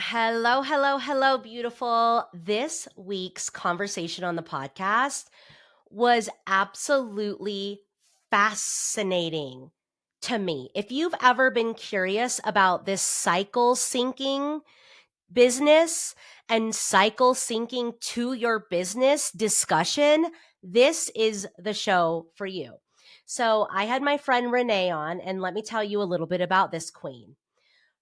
Hello, hello, hello, beautiful. This week's conversation on the podcast was absolutely fascinating to me. If you've ever been curious about this cycle syncing business and cycle syncing to your business discussion, this is the show for you. So, I had my friend Renae on, and let me tell you a little bit about this queen.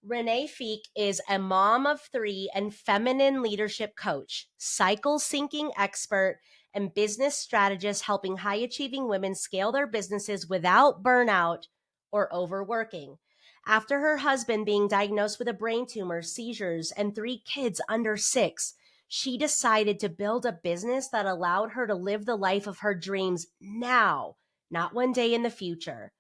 Renae Fieck is a mom of three and feminine leadership coach, cycle syncing expert, and business strategist helping high achieving women scale their businesses without burnout or overworking. After her husband being diagnosed with a brain tumor, seizures, and three kids under six, she decided to build a business that allowed her to live the life of her dreams now, not one day in the future,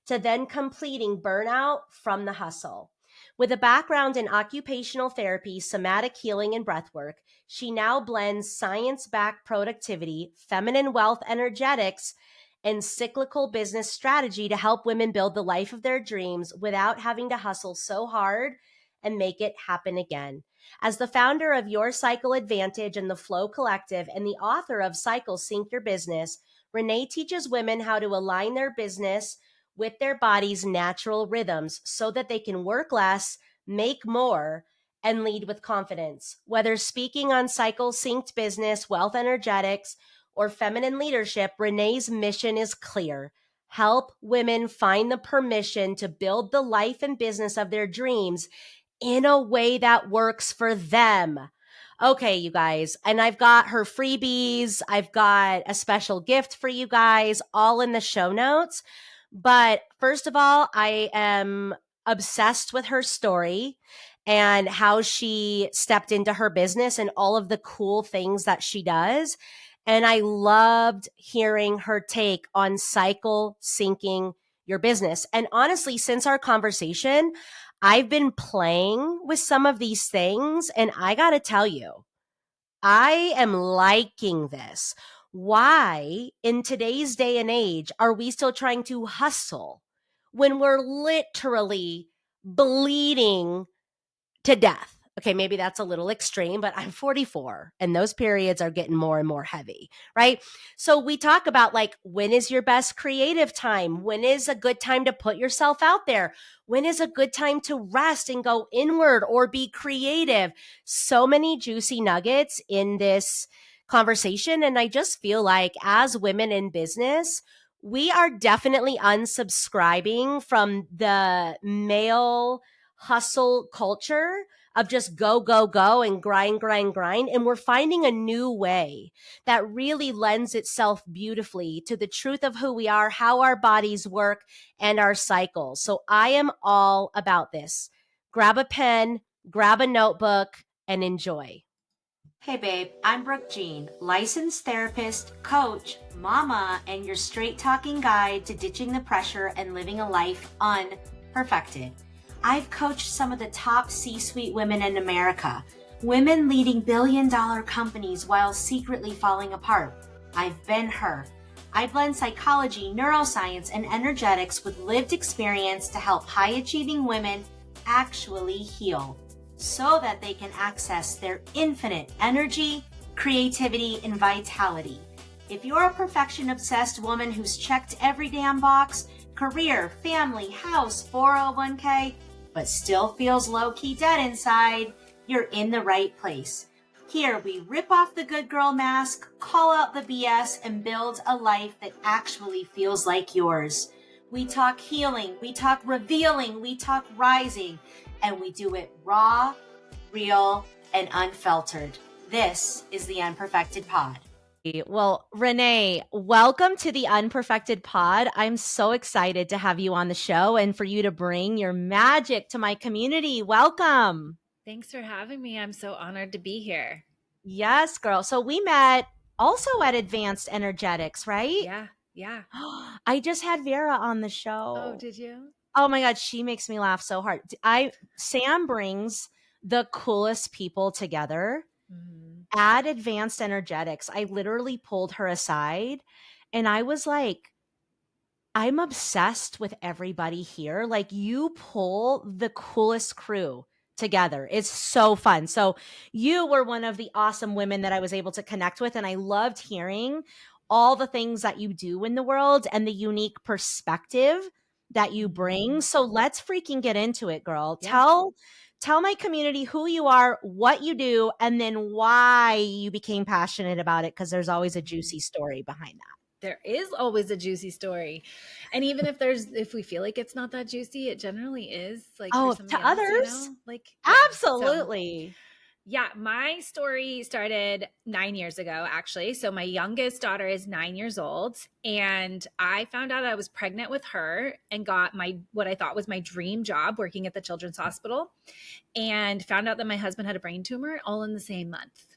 to then completing burnout from the hustle. With a background in occupational therapy, somatic healing, and breathwork, she now blends science-backed productivity, feminine wealth energetics, and cyclical business strategy to help women build the life of their dreams without having to hustle so hard and make it happen again. As the founder of Your Cycle Advantage and the Flow Collective and the author of Cycle Sync Your Business, Renae teaches women how to align their business with their body's natural rhythms so that they can work less, make more, and lead with confidence. Whether speaking on cycle synced business, wealth energetics, or feminine leadership, Renae's mission is clear. Help women find the permission to build the life and business of their dreams in a way that works for them. Okay, you guys, and I've got her freebies. I've got a special gift for you guys, all in the show notes. But first of all, I am obsessed with her story and how she stepped into her business and all of the cool things that she does. And I loved hearing her take on cycle syncing your business. And honestly, since our conversation, I've been playing with some of these things, and I got to tell you, I am liking this. Why, in today's day and age, are we still trying to hustle when we're literally bleeding to death? Okay, maybe that's a little extreme, but I'm 44 and those periods are getting more and more heavy, right? So we talk about like, when is your best creative time? When is a good time to put yourself out there? When is a good time to rest and go inward or be creative? So many juicy nuggets in this conversation. And I just feel like as women in business, we are definitely unsubscribing from the male hustle culture of just go, go, go and grind, grind, grind. And we're finding a new way that really lends itself beautifully to the truth of who we are, how our bodies work, and our cycles. So I am all about this. Grab a pen, grab a notebook, and enjoy. Hey babe, I'm Brooke Jean, licensed therapist, coach, mama, and your straight talking guide to ditching the pressure and living a life unperfected. I've coached some of the top C-suite women in America, women leading billion-dollar companies while secretly falling apart. I've been her. I blend psychology, neuroscience, and energetics with lived experience to help high-achieving women actually heal, so that they can access their infinite energy, creativity, and vitality. If you're a perfection-obsessed woman who's checked every damn box, career, family, house, 401k, but still feels low-key dead inside, you're in the right place. Here, we rip off the good girl mask, call out the BS, and build a life that actually feels like yours. We talk healing, we talk revealing, we talk rising, and we do it raw, real, and unfiltered. This is the Unperfected Pod. Well, Renae, welcome to the Unperfected Pod. I'm so excited to have you on the show and for you to bring your magic to my community. Welcome. Thanks for having me. I'm so honored to be here. Yes, girl. So we met also at Advanced Energetics, right? Yeah. I just had Vera on the show. Oh, did you? Oh my God, she makes me laugh so hard. Sam brings the coolest people together. At Advanced Energetics, I literally pulled her aside and I was like, I'm obsessed with everybody here. Like, you pull the coolest crew together. It's so fun. So you were one of the awesome women that I was able to connect with. And I loved hearing all the things that you do in the world and the unique perspective that you bring. Mhm. So let's freaking get into it, girl. Yeah. Tell my community who you are, what you do, and then why you became passionate about it, because there's always a Mhm. juicy story behind that. There is always a juicy story. And even if we feel like it's not that juicy, it generally is, like, for Oh, somebody to else, others? Like, yeah. So, Absolutely. yeah, my story started 9 years ago, actually. So my youngest daughter is 9 years old, and I found out I was pregnant with her and got my what I thought was my dream job working at the Children's Hospital, and found out that my husband had a brain tumor all in the same month.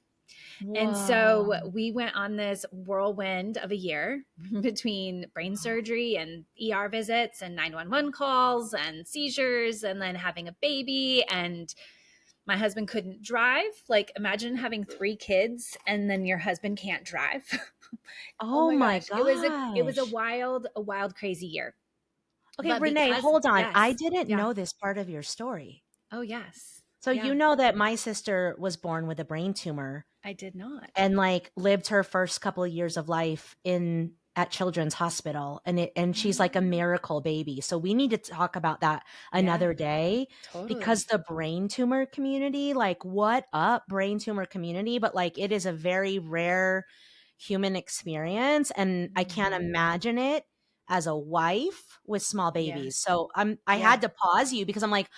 And so Whoa. we went on this whirlwind of a year between brain surgery and ER visits and 911 calls and seizures and then having a baby. And my husband couldn't drive. Like, imagine having 3 kids and then your husband can't drive. Oh Oh my my gosh. It was gosh. a wild, crazy year. Okay, But Renae, because, hold on. I yes, didn't yeah. know this part of your story. Oh, yes. So you Yeah, know that my sister was born with a brain tumor I did not. and like lived her first couple of years of life in at Children's Hospital, and she's like a Mm, miracle baby. So we need to talk about that yeah, another day, because totally. the brain tumor community, like what up brain tumor community, but like it is a very rare human experience, and I can't Mhm. imagine it as a wife with small Yeah, babies. So I yeah, had to pause you because I'm like,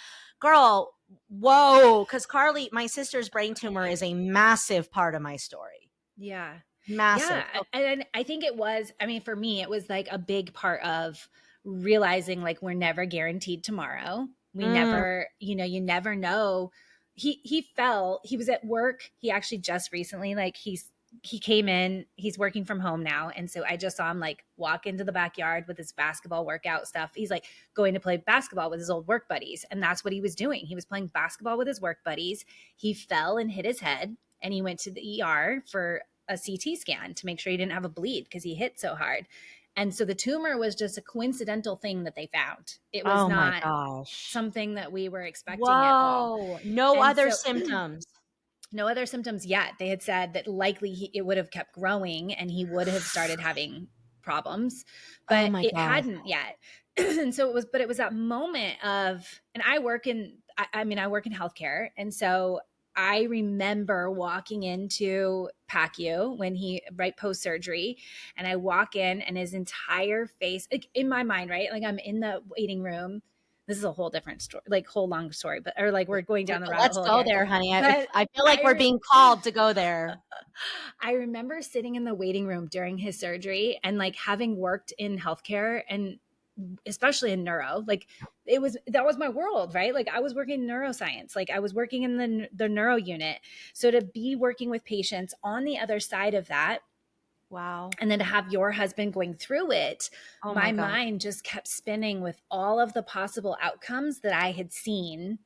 girl, whoa, because Carly, my sister's brain tumor is a massive part of my story. yeah. Massive. Yeah, So and I think it was, I mean, for me, it was like a big part of realizing, like, we're never guaranteed tomorrow. We mm, never, you never know. He was at work. He actually just recently, like, he came in, he's working from home now. And so I just saw him, like, walk into the backyard with his basketball workout stuff. He's like going to play basketball with his old work buddies. And that's what he was doing. He was playing basketball with his work buddies. He fell and hit his head, and he went to the ER for a CT scan to make sure he didn't have a bleed because he hit so hard. And so the tumor was just a coincidental thing that they found. It was oh my not gosh. something that we were expecting at all. Whoa. No And other so symptoms. no other symptoms yet. They had said that likely it would have kept growing and he would have started having problems, Oh but my it God. hadn't yet. And so it was that moment of, and I mean, I work in healthcare. And so I remember walking into PACU when right post surgery, and I walk in and his entire face, like, in my mind, right? Like, I'm in the waiting room. This is a whole different story, like, whole long story, but, or like, we're going down the rabbit Let's hole go here. there, honey. But I feel like we're I being called to go there. I remember sitting in the waiting room during his surgery, and, like, having worked in healthcare and especially in neuro, like, that was my world, right? Like, I was working in neuroscience, like, I was working in the neuro unit. So to be working with patients on the other side of that, Wow. and then to have your husband going through it, Oh my my God. mind just kept spinning with all of the possible outcomes that I had seen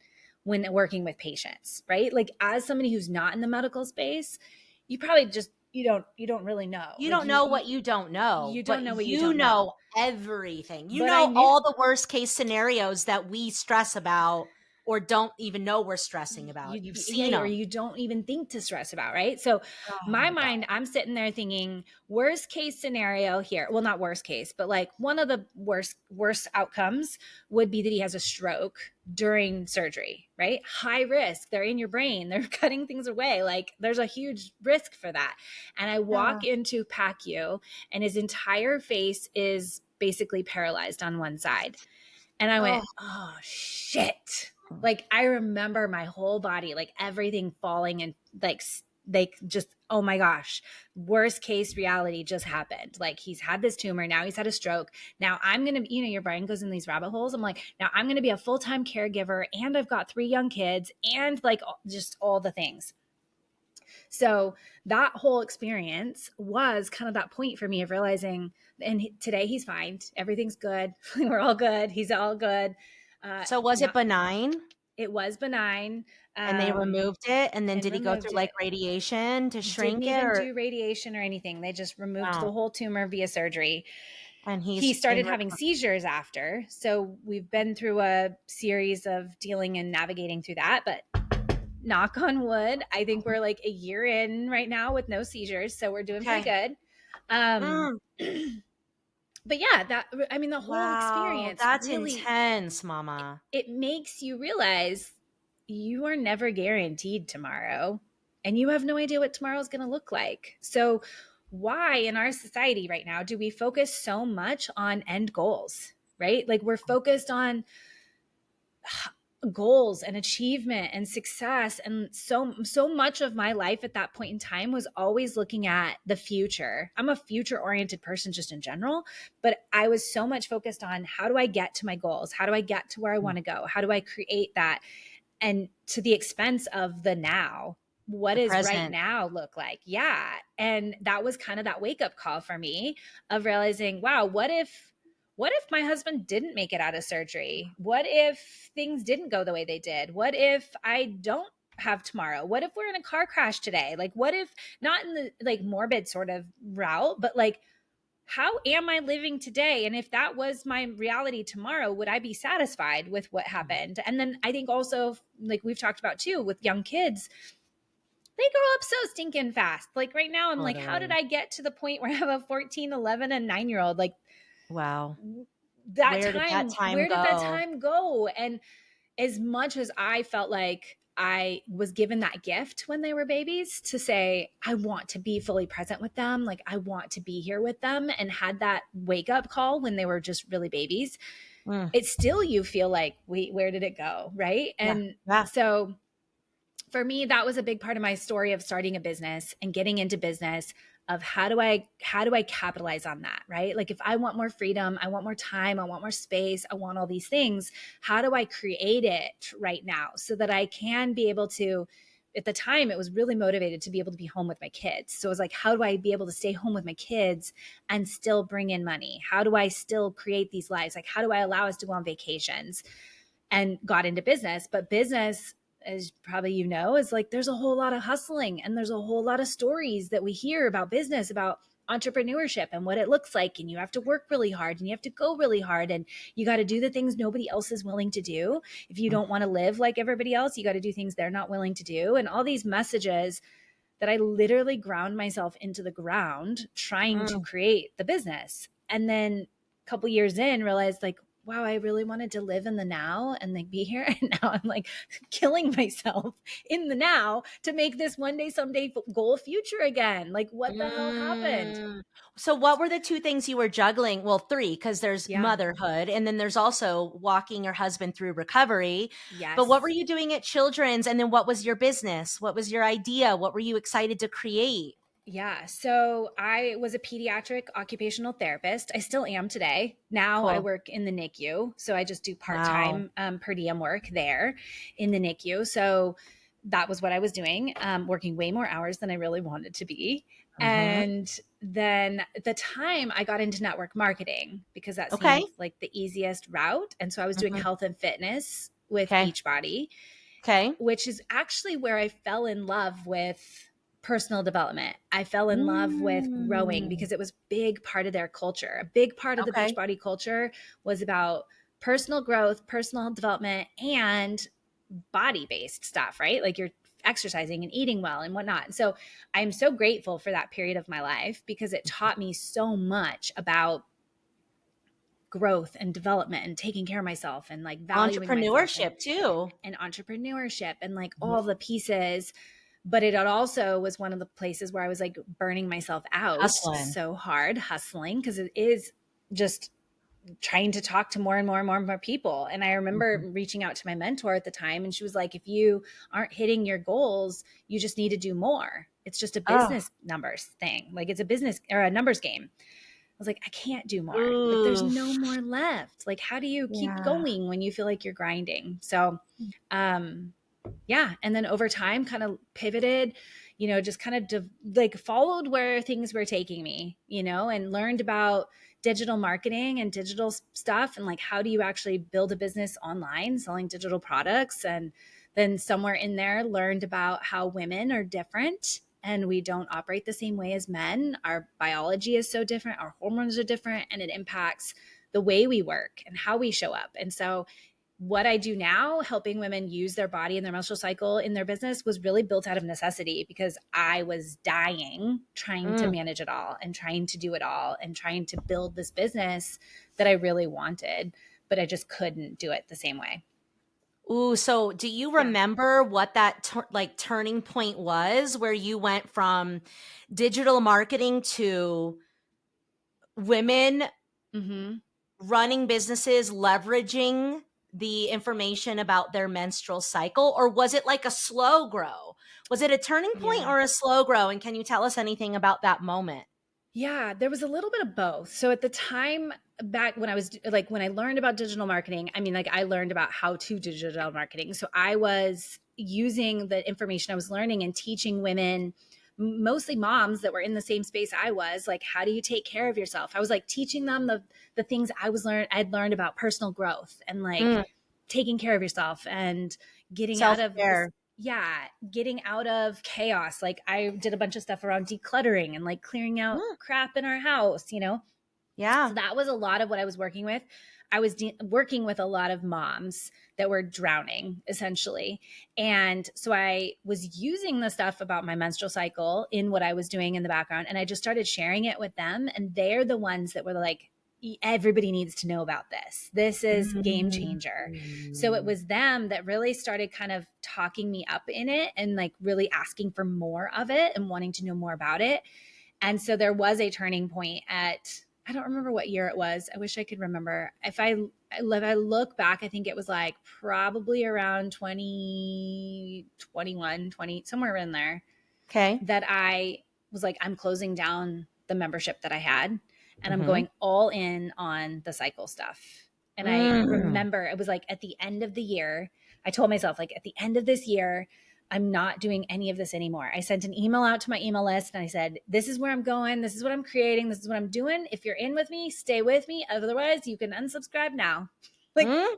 when working with patients, right? Like, as somebody who's not in the medical space, you probably just, you don't really know. You Like, don't know what you don't know, you don't but know what you you don't know. know everything. You But I know knew, all the worst case scenarios that we stress about or don't even know we're stressing about. You've yeah, seen or them. you don't even think to stress about, right? So Oh my my God. mind, I'm sitting there thinking, worst case scenario here, well, not worst case, but, like, one of the worst outcomes would be that he has a stroke during surgery, right? High risk. They're in your brain, they're cutting things away, like, there's a huge risk for that. And I Yeah. walk into PACU, and his entire face is basically paralyzed on one side. And I went, Oh. oh shit. Like, I remember my whole body, like, everything falling, and, like, just, oh my gosh, worst case reality just happened. Like, he's had this tumor, now he's had a stroke. Now I'm going to, your brain goes in these rabbit holes. I'm like, now I'm going to be a full-time caregiver, and I've got 3 young kids, and, like, just all the things. So that whole experience was kind of that point for me of realizing, and today he's fine. Everything's good. We're all good. He's all good. So was it Now, benign it was benign, and they um, removed it? And then and did he go removed through like it. radiation to Didn't shrink it even or? do radiation or anything. They just removed Wow. the whole tumor via surgery. And He he's in started having recovery. seizures after. So we've been through a series of dealing and navigating through that. But knock on wood, I think we're like a year in right now with no seizures. So we're doing pretty Okay. good. Um, Mm, but yeah, I mean, the whole wow, experience that's really, intense, mama. it makes you realize you are never guaranteed tomorrow and you have no idea what tomorrow is going to look like. So why in our society right now do we focus so much on end goals, right? Like we're focused on goals and achievement and success, and so much of my life at that point in time was always looking at the future. I'm a future oriented person just in general, but I was so much focused on how do I get to my goals, how do I get to where I want to go, how do I create that, and to the expense of the now. What The does right present. now look like? Yeah. And that was kind of that wake up call for me of realizing, wow, what if my husband didn't make it out of surgery? What if things didn't go the way they did? What if I don't have tomorrow? What if we're in a car crash today? Like what if, not in the like morbid sort of route, but like how am I living today? And if that was my reality tomorrow, would I be satisfied with what happened? And then I think also, like we've talked about too, with young kids, they grow up so stinking fast. Like right now, I'm like, how did Totally. I get to the point where I have a 14, 11, and 9 year old? Like Wow. that Where did that time, time where did that go? time go? And as much as I felt like I was given that gift when they were babies to say, I want to be fully present with them, like I want to be here with them, and had that wake up call when they were just really babies, Mm, it's still, you feel like, wait, where did it go? Right. yeah. And Yeah. so for me, that was a big part of my story of starting a business and getting into business, of how do I capitalize on that, right? Like if I want more freedom, I want more time, I want more space, I want all these things, how do I create it right now so that I can be able to, at the time it was really motivated to be able to be home with my kids. So it was like, how do I be able to stay home with my kids and still bring in money? How do I still create these lives? Like how do I allow us to go on vacations? And got into business. But business, as probably you know, is like there's a whole lot of hustling and there's a whole lot of stories that we hear about business, about entrepreneurship and what it looks like. And you have to work really hard and you have to go really hard and you got to do the things nobody else is willing to do. If you Mm, don't want to live like everybody else, you got to do things they're not willing to do. And all these messages that I literally ground myself into the ground trying to mm, create the business. And then a couple years in, realized like, wow, I really wanted to live in the now and like be here. And now I'm like killing myself in the now to make this one day, someday goal future again. Like, what the hell happened? mm. So what were the two things you were juggling? Well, three, because there's Yeah. motherhood and then there's also walking your husband through recovery. But what were Yes. you doing at Children's? And then what was your business? What was your idea? What were you excited to create? Yeah. So I was a pediatric occupational therapist. I still am today. Now I Cool. work in the NICU. So I just do part Wow. time per diem work there in the NICU. So that was what I was doing, working way more hours than I really wanted to be. Mm-hmm. And then at the time I got into network marketing because that Okay. seemed like the easiest route. And so I was doing Mm-hmm. health and fitness with Okay. Beachbody, Okay. which is actually where I fell in love with personal development. I fell in love with growing Mm. because it was a big part of their culture. A big part of the Okay. Beachbody culture was about personal growth, personal development, and body based stuff, right? Like you're exercising and eating well and whatnot. So I'm so grateful for that period of my life because it taught me so much about growth and development and taking care of myself and like valuing myself Entrepreneurship too. and entrepreneurship and like all Mhm. the pieces. But it also was one of the places where I was like burning myself out Hustling. so hard, hustling, because it is just trying to talk to more and more and more and more people. And I remember Mhm. reaching out to my mentor at the time, and she was like, if you aren't hitting your goals, you just need to do more. It's just a Oh, business numbers thing. Like it's a business or a numbers game. I was like, I can't do more. Like there's no oof. more left. Like how do you keep Yeah. going when you feel like you're grinding? So um yeah, and then over time kind of pivoted, just kind of like followed where things were taking me, and learned about digital marketing and digital stuff and like how do you actually build a business online selling digital products. And then somewhere in there learned about how women are different and we don't operate the same way as men. Our biology is so different, our hormones are different, and it impacts the way we work and how we show up. And so what I do now, helping women use their body and their menstrual cycle in their business, was really built out of necessity because I was dying trying to Mm. manage it all and trying to do it all and trying to build this business that I really wanted, but I just couldn't do it the same way. Ooh, so do you Yeah. remember what that turning point was where you went from digital marketing to women Mm-hmm. running businesses, leveraging the information about their menstrual cycle? Or was it like a slow grow? Was it a turning point Yeah. or a slow grow? And can you tell us anything about that moment? Yeah, there was a little bit of both. So at the time, back when I was like, when I learned about digital marketing, I mean, like I learned about how to digital marketing. So I was using the information I was learning and teaching women, mostly moms that were in the same space I was, like, how do you take care of yourself? I was like teaching them the things I'd learned about personal growth and like Mm, taking care of yourself and getting out of this, self-care. yeah, getting out of chaos. Like I did a bunch of stuff around decluttering and like clearing out Mm, crap in our house, you know? So yeah. that was a lot of what I was working with. I was working with a lot of moms that were drowning essentially. And so I was using the stuff about my menstrual cycle in what I was doing in the background. And I just started sharing it with them. And they're the ones that were like, everybody needs to know about this. This is game changer. So it Mm. was them that really started kind of talking me up in it and like really asking for more of it and wanting to know more about it. And so there was a turning point at, I don't remember what year it was. I wish I could remember. If I look back, I think it was like probably around 2021, 20, somewhere in there, Okay. that I was like, I'm closing down the membership that I had and I'm Mm-hmm. going all in on the cycle stuff. And I Mm. remember it was like at the end of the year, I told myself, like, at the end of this year, I'm not doing any of this anymore. I sent an email out to my email list and I said, this is where I'm going. This is what I'm creating. This is what I'm doing. If you're in with me, stay with me. Otherwise, you can unsubscribe now. Like Mm.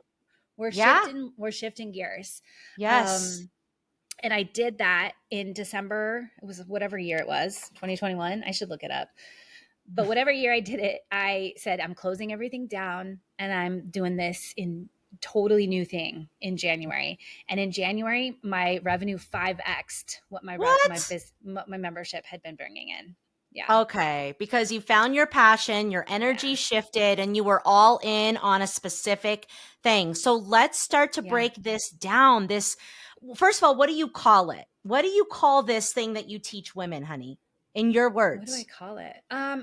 we're Yeah. shifting gears. Yes. Um, and I did that in December. It was whatever year it was, 2021. I should look it up. But whatever year I did it, I said, I'm closing everything down and I'm doing this in totally new thing in January. And in January, my revenue 5x'd what What? my membership had been bringing in. Yeah. Okay, because you found your passion, your energy Yeah. shifted, and you were all in on a specific thing. So let's start to Yeah. break this down. First of all, what do you call it? What do you call this thing that you teach women, honey? In your What do I words. call it?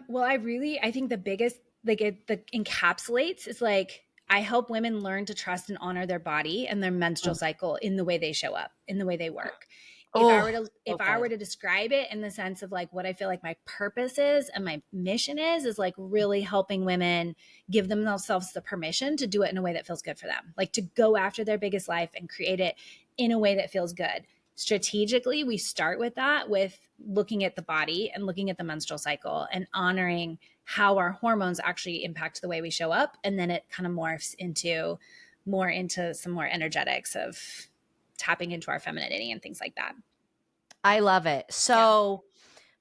Well, I think the biggest, like it the encapsulates is like I help women learn to trust and honor their body and their menstrual Mm. cycle in the way they show up, in the way they work. Oh, so If I were good. to describe it in the sense of like what I feel like my purpose is and my mission is like really helping women give themselves the permission to do it in a way that feels good for them. Like to go after their biggest life and create it in a way that feels good. Strategically, we start with that, with looking at the body and looking at the menstrual cycle and honoring how our hormones actually impact the way we show up. And then it kind of morphs into some more energetics of tapping into our femininity and things like that. I love it. Yeah. So,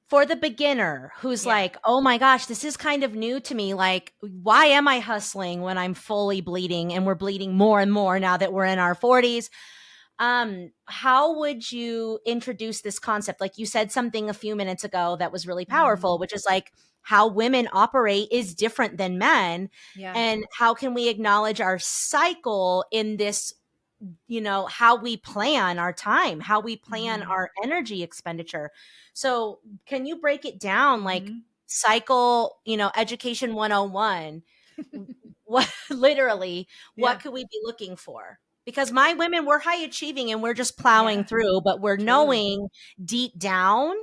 for the beginner who's Yeah. like, oh my gosh, this is kind of new to me. Like, why am I hustling when I'm fully bleeding and we're bleeding more and more now that we're in our 40s? How would you introduce this concept? Like you said something a few minutes ago that was really powerful, Mm-hmm. which is like how women operate is different than men. Yeah. And how can we acknowledge our cycle in this, how we plan our time, how we plan Mm-hmm. our energy expenditure? So can you break it down like Mm-hmm. cycle, education 101? What literally, what Yeah. could we be looking for? Because my women, we're high achieving and we're just plowing Yeah. through, but we're Truly. knowing deep down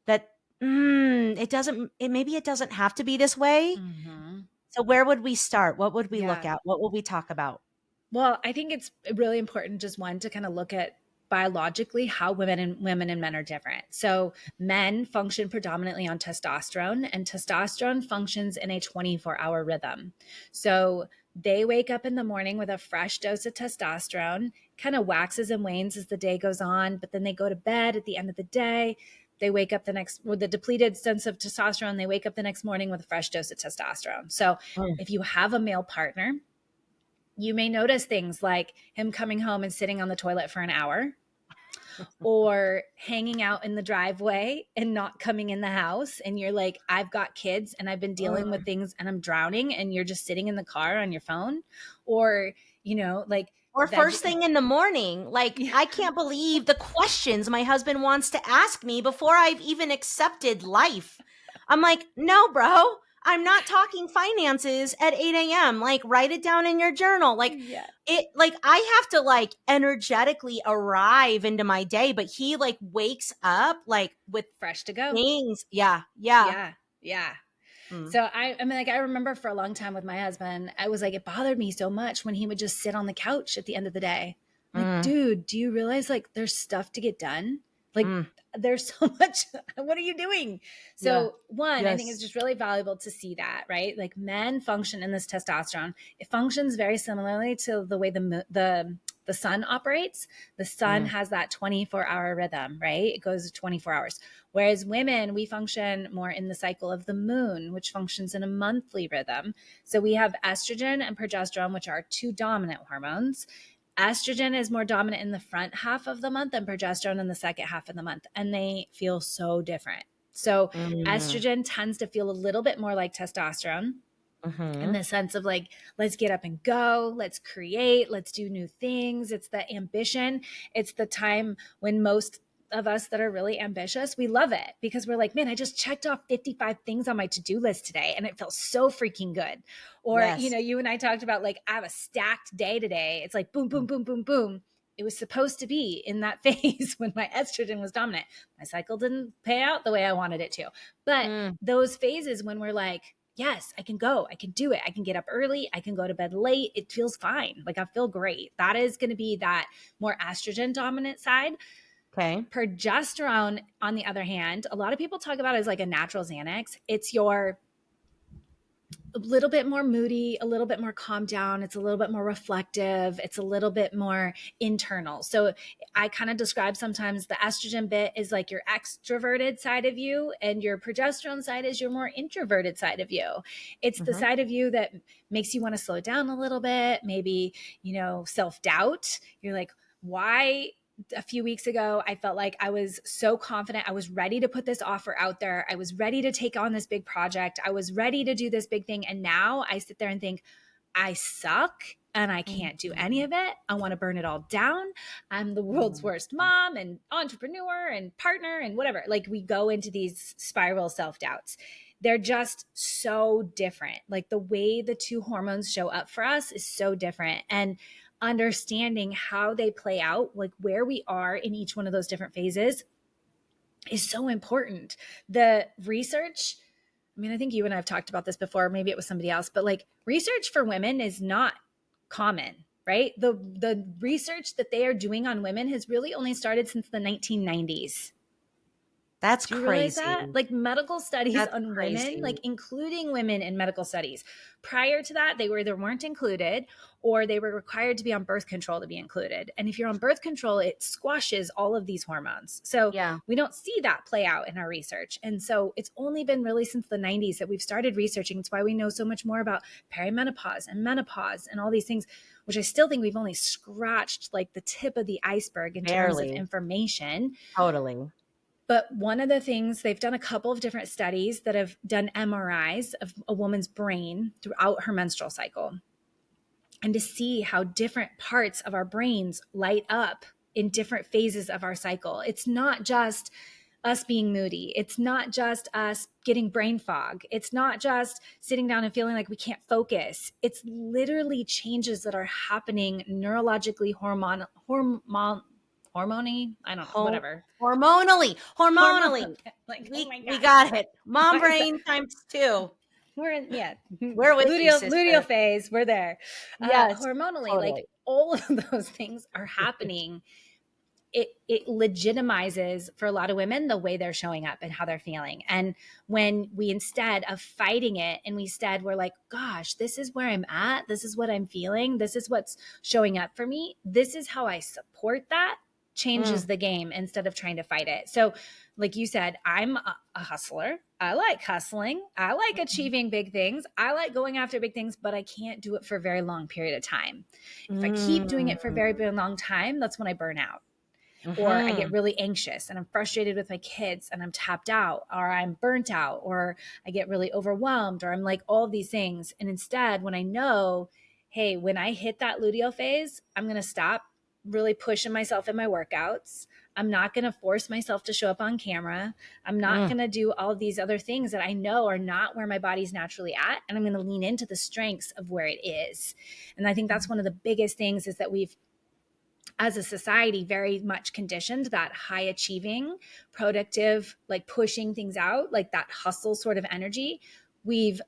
that maybe it doesn't have to be this way. Mm-hmm. So where would we start? What would we look Yeah. at? What will we talk about? Well, I think it's really important just one to kind of look at biologically how women and men are different. So men function predominantly on testosterone and testosterone functions in a 24-hour rhythm. So they wake up in the morning with a fresh dose of testosterone, kind of waxes and wanes as the day goes on, but then they go to bed at the end of the day. they wake up with the depleted sense of testosterone. They wake up the next morning with a fresh dose of testosterone. So Mm. if you have a male partner, you may notice things like him coming home and sitting on the toilet for an hour, or hanging out in the driveway and not coming in the house. And you're like, I've got kids and I've been dealing with things and I'm drowning, and you're just sitting in the car on your phone. Or, like Or first thing in the morning. Like, yeah. I can't believe the questions my husband wants to ask me before I've even accepted life. I'm like, no, bro, I'm not talking finances at 8 a.m. Like, write it down in your journal. Like, Yeah. I have to like energetically arrive into my day, but he like wakes up like with Fresh to go. things. Yeah. Yeah. Yeah. Yeah. Mm. So I mean, like, I remember for a long time with my husband, I was like, it bothered me so much when he would just sit on the couch at the end of the day. Like, Mm. dude, do you realize like there's stuff to get done? Like, Mm. there's so much. What are you doing? Yeah. So one, I think it's Yes. just really valuable to see that, right? Like, men function in this testosterone. It functions very similarly to the way the sun operates. The sun Mm. has that 24-hour rhythm, right? It goes 24 hours. Whereas women, we function more in the cycle of the moon, which functions in a monthly rhythm. So we have estrogen and progesterone, which are two dominant hormones. Estrogen is more dominant in the front half of the month and progesterone in the second half of the month. And they feel so different. So Mm. estrogen tends to feel a little bit more like testosterone, in Mm-hmm. the sense of like, let's get up and go, let's create, let's do new things. It's the ambition. It's the time when most of us that are really ambitious, we love it because we're like, man, I just checked off 55 things on my to-do list today and it feels so freaking good. Or, Yes. you and I talked about like, I have a stacked day today. It's like boom, boom, Mm. boom, boom, boom. It was supposed to be in that phase when my estrogen was dominant. My cycle didn't pay out the way I wanted it to. But Mm. those phases when we're like, yes, I can go, I can do it. I can get up early. I can go to bed late. It feels fine. Like, I feel great. That is going to be that more estrogen dominant side. Okay. Progesterone, on the other hand, a lot of people talk about it as like a natural Xanax. It's your a little bit more moody, a little bit more calmed down. It's a little bit more reflective. It's a little bit more internal. So I kind of describe sometimes the estrogen bit is like your extroverted side of you, and your progesterone side is your more introverted side of you. It's the Mm-hmm. side of you that makes you want to slow down a little bit, maybe, self-doubt. You're like, why? A few weeks ago, I felt like I was so confident. I was ready to put this offer out there. I was ready to take on this big project. I was ready to do this big thing. And now I sit there and think, I suck and I can't do any of it. I want to burn it all down. I'm the world's worst mom and entrepreneur and partner and whatever. Like, we go into these spiral self-doubts. They're just so different. Like, the way the two hormones show up for us is so different. And understanding how they play out, like where we are in each one of those different phases, is so important. The research, I mean, I think you and I have talked about this before, maybe it was somebody else, but like, research for women is not common, right? The research that they are doing on women has really only started since the 1990s. That's Do you realize crazy. that? Like, medical studies That's on women, crazy. like including women in medical studies. Prior to that, they either weren't included or they were required to be on birth control to be included. And if you're on birth control, it squashes all of these hormones. So Yeah. we don't see that play out in our research. And so it's only been really since the 90s that we've started researching. It's why we know so much more about perimenopause and menopause and all these things, which I still think we've only scratched like the tip of the iceberg in terms of Barely. information. Totally. But one of the things, they've done a couple of different studies that have done MRIs of a woman's brain throughout her menstrual cycle, and to see how different parts of our brains light up in different phases of our cycle. It's not just us being moody. It's not just us getting brain fog. It's not just sitting down and feeling like we can't focus. It's literally changes that are happening neurologically, hormony, I don't know, whatever. Hormonally. Like, oh We my we God. got it. Mom Why is that? brain times two. We're in, yeah, We're with you, luteal sister. phase. We're there. Yes, Hormonally, like, totally. all of those things are happening. It legitimizes for a lot of women the way they're showing up and how they're feeling. And when we, instead of fighting it, and we're like, gosh, this is where I'm at. This is what I'm feeling. This is what's showing up for me. This is how I support that. changes the game instead of trying to fight it. So like you said, I'm a hustler. I like hustling. I like achieving big things. I like going after big things, but I can't do it for a very long period of time. If I keep doing it for a very, Mm. very long time, that's when I burn out, or I get Mhm. really anxious and I'm frustrated with my kids and I'm tapped out, or I'm burnt out, or I get really overwhelmed, or I'm like all of these things. And instead, when I know, hey, when I hit that luteal phase, I'm going to stop really pushing myself in my workouts. I'm not going to force myself to show up on camera. I'm not Mm. going to do all of these other things that I know are not where my body's naturally at. And I'm going to lean into the strengths of where it is. And I think that's one of the biggest things, is that we've, as a society, very much conditioned that high achieving, productive, like pushing things out, like that hustle sort of energy. We've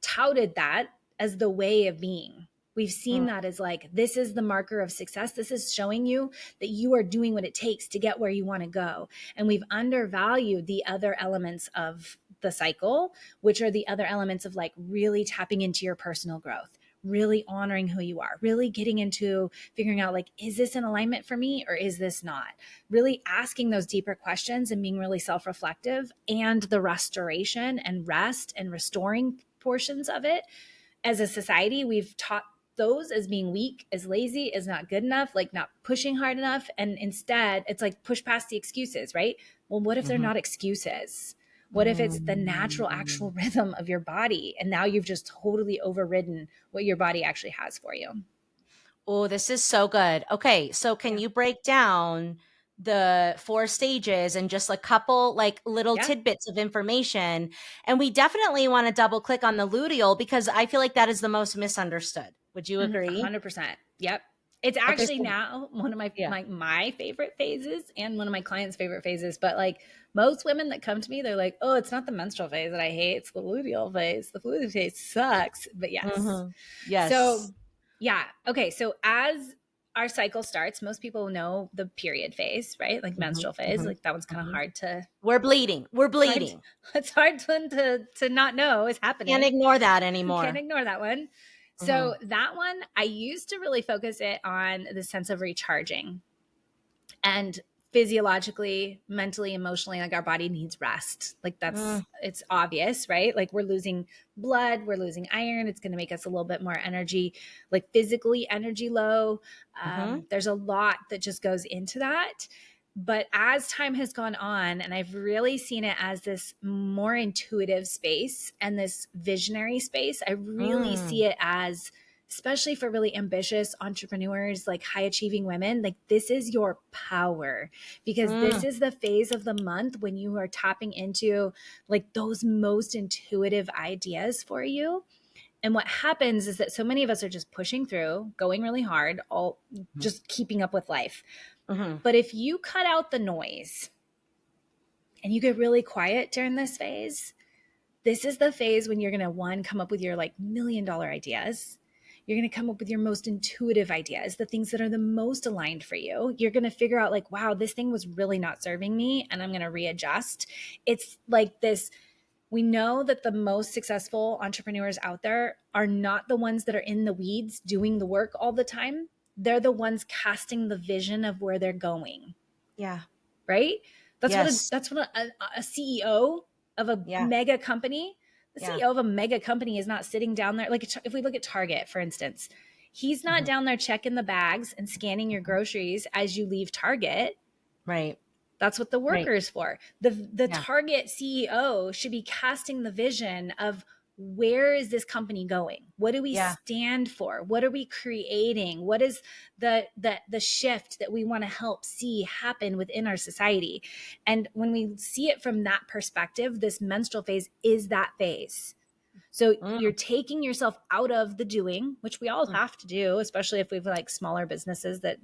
touted that as the way of being. We've seen Mm. that as like, this is the marker of success. This is showing you that you are doing what it takes to get where you want to go. And we've undervalued the other elements of the cycle, which are the other elements of like really tapping into your personal growth, really honoring who you are, really getting into figuring out like, is this in alignment for me or is this not? Really asking those deeper questions and being really self-reflective, and the restoration and rest and restoring portions of it. As a society, we've taught those as being weak, as lazy, as not good enough, like not pushing hard enough. And instead, it's like push past the excuses, right? Well, what if they're Mhm. not excuses? What if it's the natural, actual Mm. rhythm of your body? And now you've just totally overridden what your body actually has for you. Oh, this is so good. Okay, so can Yeah. you break down the 4 stages and just a couple like little Yeah. tidbits of information? And we definitely want to double click on the luteal because I feel like that is the most misunderstood. Would you agree? 100%. Yep. It's Okay, actually so now one of my, yeah. my favorite phases, and one of my clients' favorite phases. But like most women that come to me, they're like, "Oh, it's not the menstrual phase that I hate; it's the luteal phase. The luteal phase sucks." But yes. Mhm. So Yes. yeah. Okay. So as our cycle starts, most people know the period phase, right? Like Mhm. menstrual phase. Mhm. Like that one's kind of Mhm. hard to We're bleeding. We're hard. bleeding. It's hard to not know is Can't happening. ignore that Can't anymore. ignore that one. So Mhm. that one, I used to really focus it on the sense of recharging, and physiologically, mentally, emotionally, like our body needs rest. Like Mm. it's obvious, right? Like we're losing blood, we're losing iron. It's going to make us a little bit more energy, like physically energy low. Mhm. There's a lot that just goes into that. But as time has gone on, and I've really seen it as this more intuitive space and this visionary space, I really Mm. see it as, especially for really ambitious entrepreneurs, like high achieving women, like this is your power, because this Mm. is the phase of the month when you are tapping into like those most intuitive ideas for you. And what happens is that so many of us are just pushing through, going really hard, all just keeping up with life. Mhm. But if you cut out the noise and you get really quiet during this phase, this is the phase when you're going to, one, come up with your like $1,000,000 ideas. You're going to come up with your most intuitive ideas, the things that are the most aligned for you. You're going to figure out like, wow, this thing was really not serving me and I'm going to readjust. It's like this. We know that the most successful entrepreneurs out there are not the ones that are in the weeds doing the work all the time. They're the ones casting the vision of where they're going, Yeah. right? Yes. That's what a CEO of a Yeah. mega company, the Yeah. CEO of a mega company is not sitting down there. Like if we look at Target, for instance, he's not Mhm. down there checking the bags and scanning your groceries as you leave Target. Right. That's what the Right. worker is for. The Yeah. Target CEO should be casting the vision of, where is this company going? What do we Yeah. stand for? What are we creating? What is the shift that we want to help see happen within our society? And when we see it from that perspective, this menstrual phase is that phase. So you're Mm. taking yourself out of the doing, which we all Mm. have to do, especially if we've like smaller businesses that,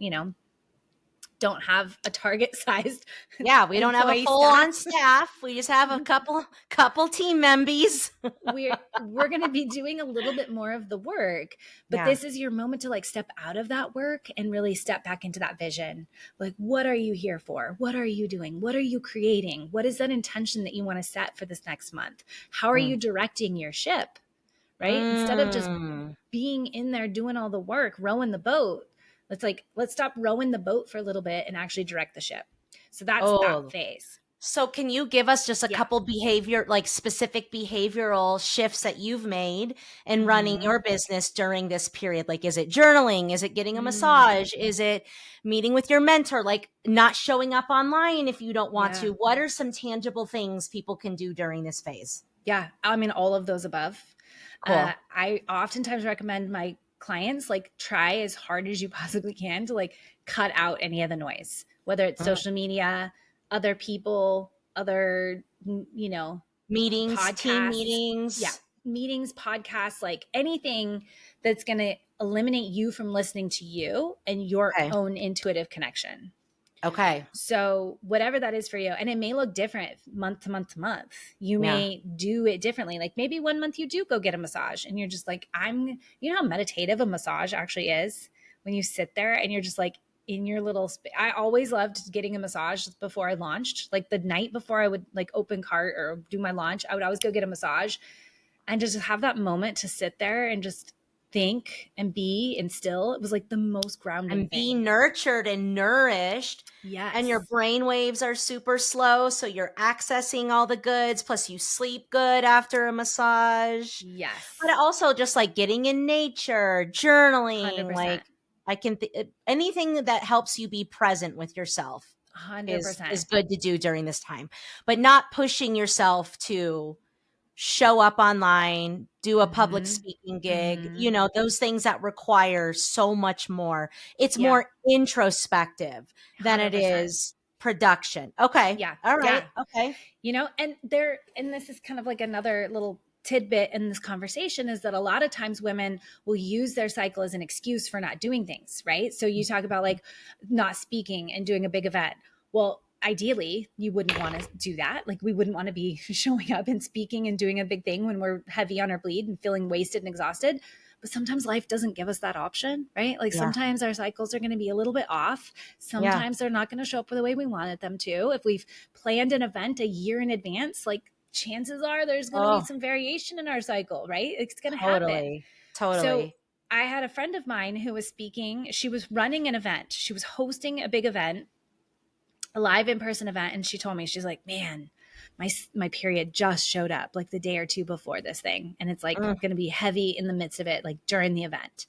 don't have a target sized Yeah, we don't have a employee full-on staff. staff. We just have a couple team members. We're going to be doing a little bit more of the work, but Yeah. this is your moment to like step out of that work and really step back into that vision. Like, what are you here for? What are you doing? What are you creating? What is that intention that you want to set for this next month? How are Mm. you directing your ship? Right? Instead of just Mm. being in there doing all the work, rowing the boat, let's stop rowing the boat for a little bit and actually direct the ship. So that's that Oh, phase. so can you give us just a Yeah. couple like specific behavioral shifts that you've made in running Mm-hmm. your business during this period? Like, is it journaling? Is it getting a Mm, massage? Is it meeting with your mentor? Like, not showing up online if you don't want yeah. to? What are some tangible things people can do during this phase? Yeah. I mean, all of those above. Cool. I oftentimes recommend my clients like try as hard as you possibly can to like cut out any of the noise, whether it's Mm. social media, other people, other, you know, Meetings, team podcasts. Yeah. meetings. Meetings, podcasts, like anything that's going to eliminate you from listening to you and your Okay. own intuitive connection. Okay. So whatever that is for you, and it may look different month to month to month. You Yeah. may do it differently. Like maybe one month you do go get a massage and you're just like, you know how meditative a massage actually is when you sit there and you're just like in your little I always loved getting a massage before I launched. Like the night before I would like open cart or do my launch, I would always go get a massage and just have that moment to sit there and just think and be and still. It was like the most grounding And be thing. nurtured and nourished. And your Yes. brain waves are super slow. So you're accessing all the goods. Plus, you sleep good after a massage. But Yes. also, just like getting in nature, journaling, 100%. like anything that helps you be present with yourself is 100%. good to do during this time, but not pushing yourself to show up online, do a public Mhm. speaking gig, Mhm. those things that require so much more. It's Yeah. more introspective than it 100%. is production. Okay. Yeah. All right. Yeah. Okay. And this is kind of like another little tidbit in this conversation is that a lot of times women will use their cycle as an excuse for not doing things, right? So you talk about like not speaking and doing a big event. Well, ideally, you wouldn't want to do that. Like we wouldn't want to be showing up and speaking and doing a big thing when we're heavy on our bleed and feeling wasted and exhausted. But sometimes life doesn't give us that option, right? Like Yeah. sometimes our cycles are going to be a little bit off. Yeah. Sometimes they're not going to show up the way we wanted them to. If we've planned an event a year in advance, like chances are there's going to be Oh, some variation in our cycle, right? It's going to happen. totally. So Totally. I had a friend of mine who was speaking. She was running an event, she was hosting a big event, a live in-person event, and she told me, she's like, man, my period just showed up like the day or two before this thing, and it's like Mm, going to be heavy in the midst of it, like during the event.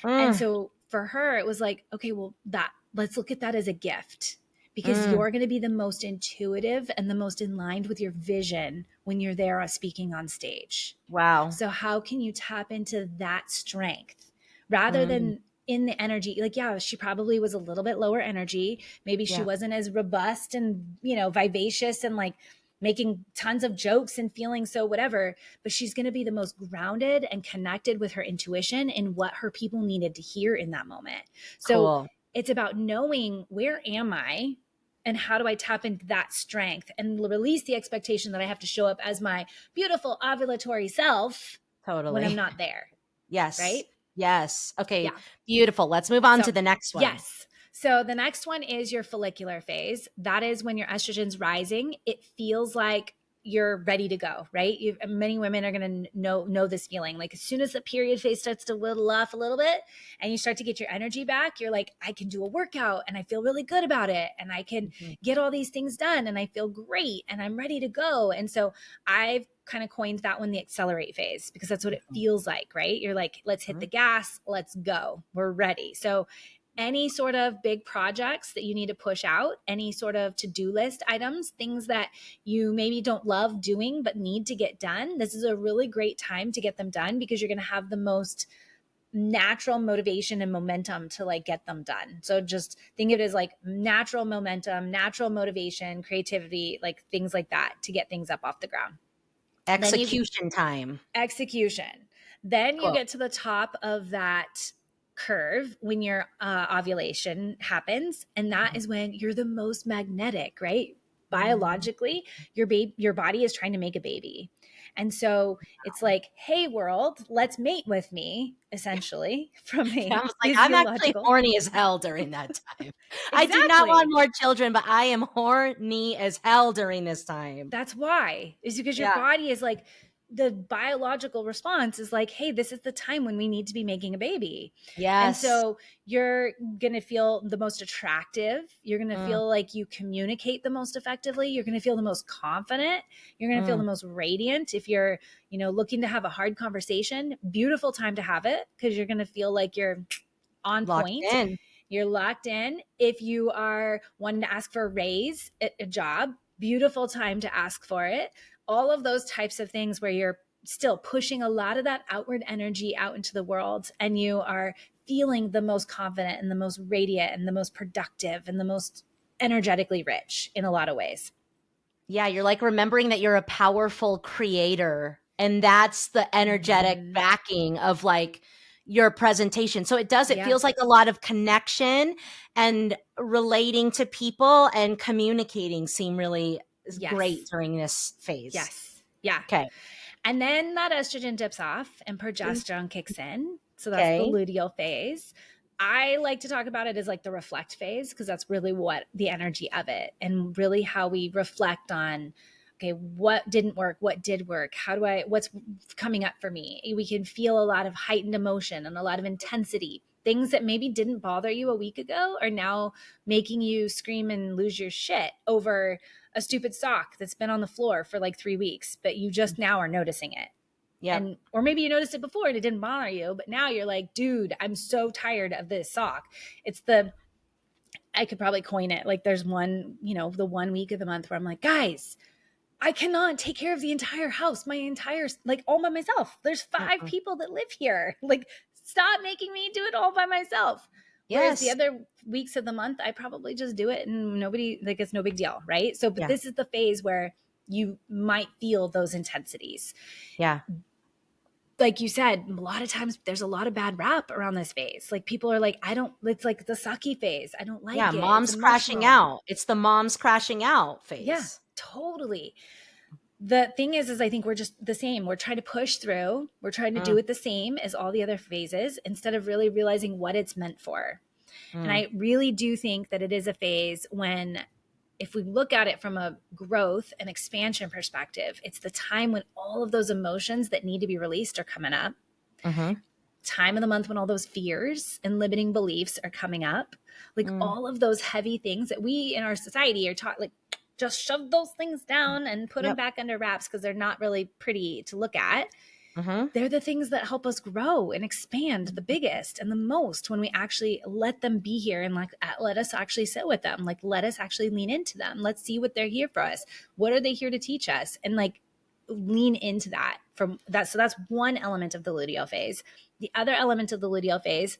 And mm, so for her, it was like, okay, well, that let's look at that as a gift because mm. you're going to be the most intuitive and the most in line with your vision when you're there speaking on stage. Wow. So how can you tap into that strength rather Mm, than in the energy? Like, yeah, she probably was a little bit lower energy. Maybe she yeah. wasn't as robust and, vivacious and like making tons of jokes and feeling so whatever, but she's going to be the most grounded and connected with her intuition and what her people needed to hear in that moment. So Cool. it's about knowing, where am I and how do I tap into that strength and release the expectation that I have to show up as my beautiful ovulatory self when I'm Totally. not there, Yes. right? Yes. Okay. Yeah. Beautiful. Let's move on to So, the next one. yes. So the next one is your follicular phase. That is when your estrogen's rising. It feels like you're ready to go, right? Many women are going to know this feeling. Like as soon as the period phase starts to whittle off a little bit and you start to get your energy back, you're like, I can do a workout and I feel really good about it. And I can Mhm. get all these things done and I feel great and I'm ready to go. And so I've kind of coined that one the accelerate phase because that's what it Mhm. feels like, right? You're like, let's hit the gas, let's go. We're ready. So any sort of big projects that you need to push out, any sort of to-do list items, things that you maybe don't love doing but need to get done, this is a really great time to get them done because you're going to have the most natural motivation and momentum to like get them done. So just think of it as like natural momentum, natural motivation, creativity, like things like that to get things up off the ground. Then you Execution time. execution. Then you Cool. get to the top of that curve when your ovulation happens, and that is when you're the most magnetic, right? Mm. Biologically, your body is trying to make a baby. And so it's like, hey world, let's mate with me, essentially, from I a was like, I'm actually physiological. horny as hell during that time. I do not want Exactly. more children, but I am horny as hell during this time. That's why, is because your Yeah. body is like the biological response is like, hey, this is the time when we need to be making a baby. And Yes. so you're going to feel the most attractive. You're going to Mm, feel like you communicate the most effectively. You're going to feel the most confident. You're going to feel the mm. most radiant. If you're, looking to have a hard conversation, beautiful time to have it, because you're going to feel like you're on Locked point. in. You're locked in. If you are wanting to ask for a raise at a job, beautiful time to ask for it. All of those types of things where you're still pushing a lot of that outward energy out into the world, and you are feeling the most confident and the most radiant and the most productive and the most energetically rich in a lot of ways. Yeah, you're like remembering that you're a powerful creator. And that's the energetic Mm-hmm. backing of like your presentation. So it Yeah. feels like a lot of connection and relating to people and communicating seem really great Yes. during this phase. Yes. Yeah. Okay. And then that estrogen dips off and progesterone kicks in. So that's the Okay. luteal phase. I like to talk about it as like the reflect phase, because that's really what the energy of it, and really how we reflect on, okay, what didn't work, what did work, what's coming up for me. We can feel a lot of heightened emotion and a lot of intensity. Things that maybe didn't bother you a week ago are now making you scream and lose your shit over a stupid sock that's been on the floor for like 3 weeks, but you just now are noticing it. Yep. And or maybe you noticed it before and it didn't bother you, but now you're like, dude, I'm so tired of this sock. It's the I could probably coin it. Like there's one, the 1 week of the month where I'm like, guys, I cannot take care of the entire house, my entire, like, all by myself. There's 5 people that live here. Like, stop making me do it all by myself. Whereas the Yes. other weeks of the month, I probably just do it and nobody, like, it's no big deal. Right. So, but Yeah. this is the phase where you might feel those intensities. Yeah. Like you said, a lot of times there's a lot of bad rap around this phase. Like people are like, it's like the sucky phase. I don't Yeah. like it. It's Mom's crashing emotional. out. It's the mom's crashing out Yeah, phase. totally. The thing is I think we're just the same. We're trying to push through. We're trying to do Mm, it the same as all the other phases instead of really realizing what it's meant for. And mm, I really do think that it is a phase when, if we look at it from a growth and expansion perspective, it's the time when all of those emotions that need to be released are coming up. mm-hmm, Time of the month when all those fears and limiting beliefs are coming up. Like mm, all of those heavy things that we in our society are taught, like, just shove those things down and put them yep. back under wraps because they're not really pretty to look at. Mm-hmm. They're the things that help us grow and expand the biggest and the most when we actually let them be here, and like let us actually sit with them. Like let us actually lean into them. Let's see what they're here for us. What are they here to teach us? And like lean into that from that. So that's one element of the luteal phase. The other element of the luteal phase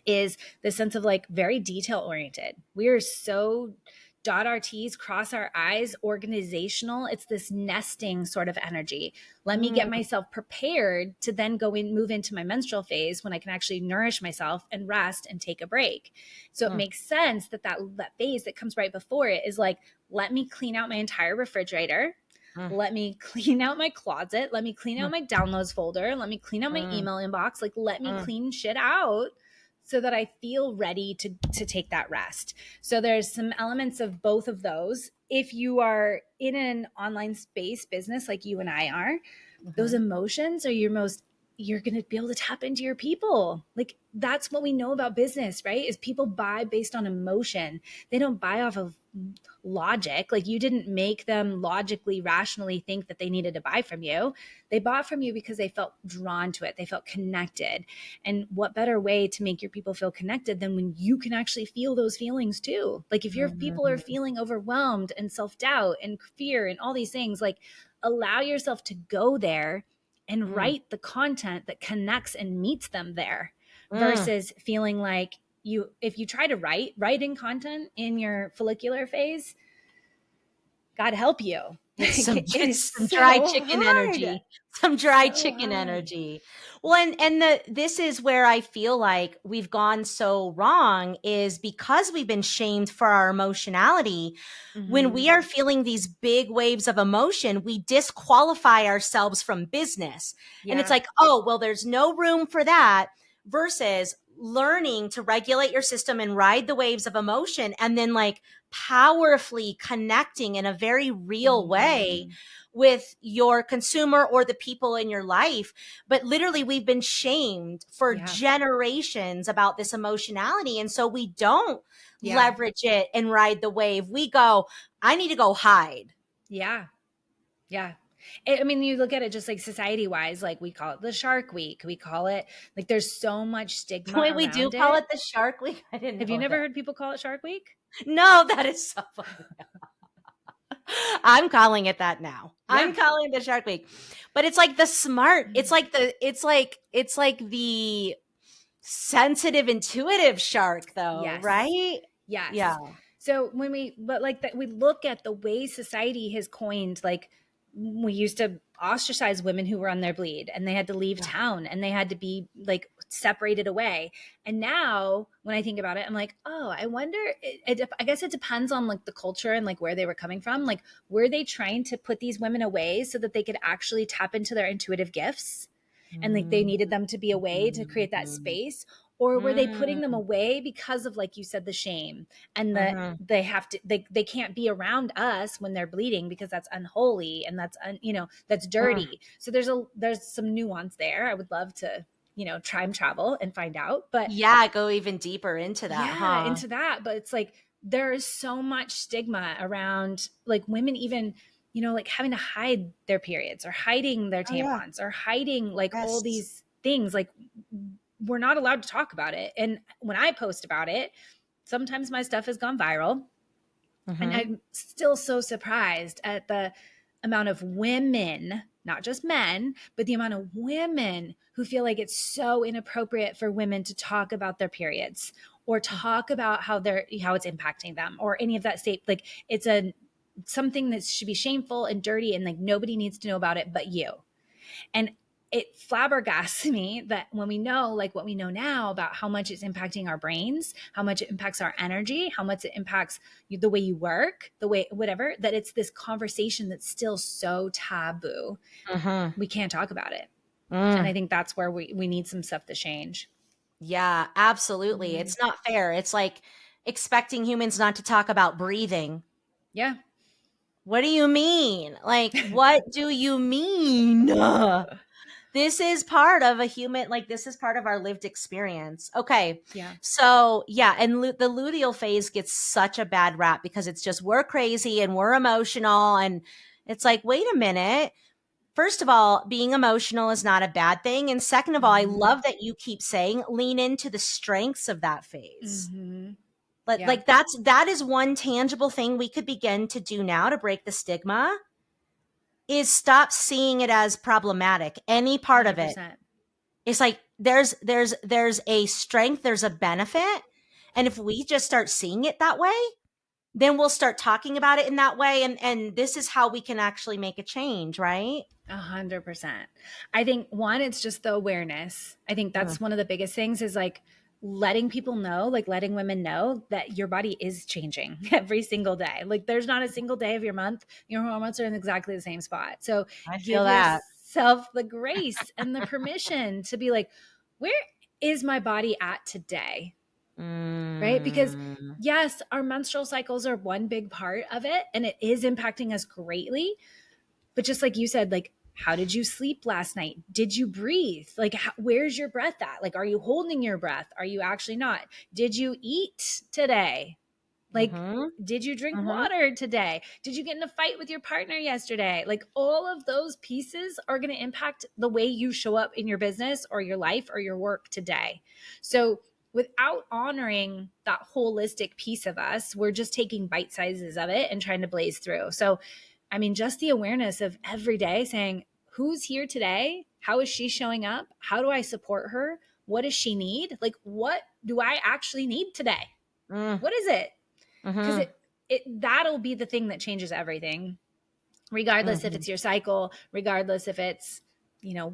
is the sense of like very detail oriented. We are so dot our T's, cross our I's, organizational. It's this nesting sort of energy. Let me get Mm, myself prepared to then move into my menstrual phase when I can actually nourish myself and rest and take a break. So it mm, makes sense that phase that comes right before it is like, let me clean out my entire refrigerator. mm, Let me clean out my closet. Let me clean mm, out my downloads folder. Let me clean out my mm, email inbox. Like, let me mm. clean shit out so that I feel ready to take that rest. So there's some elements of both of those. If you are in an online space business like you and I are, those Mhm. emotions are you're going to be able to tap into your people. Like that's what we know about business, right? Is people buy based on emotion. They don't buy off of logic. Like you didn't make them logically, rationally think that they needed to buy from you. They bought from you because they felt drawn to it. They felt connected. And what better way to make your people feel connected than when you can actually feel those feelings too? Like if your people are Mhm. feeling overwhelmed and self-doubt and fear and all these things, like allow yourself to go there and Mm, write the content that connects and meets them there, mm. versus feeling like if you try to writing content in your follicular phase, God help you. Like it is It's some dry so chicken hard. energy. Some dry So chicken hard. energy. Well, and this is where I feel like we've gone so wrong is because we've been shamed for our emotionality. When Mm-hmm. we are feeling these big waves of emotion, we disqualify ourselves from business. And it's Yeah. like, oh, well, there's no room for that versus learning to regulate your system and ride the waves of emotion, and then like powerfully connecting in a very real way with your consumer or the people in your life. But literally, we've been shamed for Yeah. generations about this emotionality. And so we don't Yeah. leverage it and ride the wave. We go, I need to go hide. Yeah. Yeah. I mean, you look at it just like society wise, like we call it the Shark Week. We call it like there's so much stigma Wait, we do around call it. it the Shark Week? I didn't Have you know never that. heard people call it Shark Week? No, that is so funny. I'm calling it that now. Yeah. I'm calling it the Shark Week. But it's like the smart, it's like the sensitive, intuitive shark though, Yes. right? Yeah. Yes. So when but like that, we look at the way society has coined, like we used to ostracize women who were on their bleed and they had to leave Yeah. town and they had to be like separated away. And now when I think about it, I'm like, oh, I wonder, I guess it depends on like the culture and like where they were coming from. Like, were they trying to put these women away so that they could actually tap into their intuitive gifts? And like they needed them to be away to create that Mhm. space, or were they putting them Mhm. away because of, like you said, the shame and that Mhm. they have to they can't be around us when they're bleeding because that's unholy and that's that's Mm. dirty. So there's some nuance there. I would love to time travel and find out, but Yeah, go even deeper into that, yeah, huh? into that. But it's like there is so much stigma around like women even like having to hide their periods or hiding their Oh yeah. tampons or hiding like all Yes. these things. Like we're not allowed to talk about it. And when I post about it, sometimes my stuff has gone viral. And Mhm. I'm still so surprised at the amount of women, not just men, but the amount of women who feel like it's so inappropriate for women to talk about their periods or talk about how it's impacting them or any of that state. Like it's something that should be shameful and dirty and like nobody needs to know about it but you. And it flabbergasts me that when we know like what we know now about how much it's impacting our brains, how much it impacts our energy, how much it impacts the way you work, the way whatever, that it's this conversation that's still so taboo. Mhm. We can't talk about it. And I Mm. think that's where we need some stuff to change. Yeah, absolutely. Mhm. It's not fair. It's like expecting humans not to talk about breathing. Yeah. What do you mean? Like, what do you mean? This is part of a human, like, this is part of our lived experience. Okay. Yeah. So, yeah. And the luteal phase gets such a bad rap because it's just, we're crazy and we're emotional. And it's like, wait a minute. First of all, being emotional is not a bad thing. And second of all, I Mhm. love that you keep saying lean into the strengths of that phase. Mhm. Yeah. Like that is one tangible thing we could begin to do now to break the stigma is stop seeing it as problematic. Any part of it. 100%. It's like there's a strength, there's a benefit. And if we just start seeing it that way, then we'll start talking about it in that way. And this is how we can actually make a change, right? 100%. I think one, it's just the awareness. I think Mm. that's one of the biggest things is like letting people know, like letting women know that your body is changing every single day. Like there's not a single day of your month, your hormones are in exactly the same spot. So I feel give that. yourself the grace and the permission to be like, where is my body at today? Right? Because Mm. yes, our menstrual cycles are one big part of it and it is impacting us greatly. But just like you said, like, how did you sleep last night? Did you breathe? Like, where's your breath at? Like, are you holding your breath? Are you actually not? Did you eat today? Like, Mhm. did you drink Mhm. water today? Did you get in a fight with your partner yesterday? Like, all of those pieces are going to impact the way you show up in your business or your life or your work today. So, without honoring that holistic piece of us, we're just taking bite sizes of it and trying to blaze through. So, I mean, just the awareness of every day saying, who's here today? How is she showing up? How do I support her? What does she need? Like, what do I actually need today? Mm. What is it? Because Mhm. that'll be the thing that changes everything, regardless if Mhm. it's your cycle, regardless if it's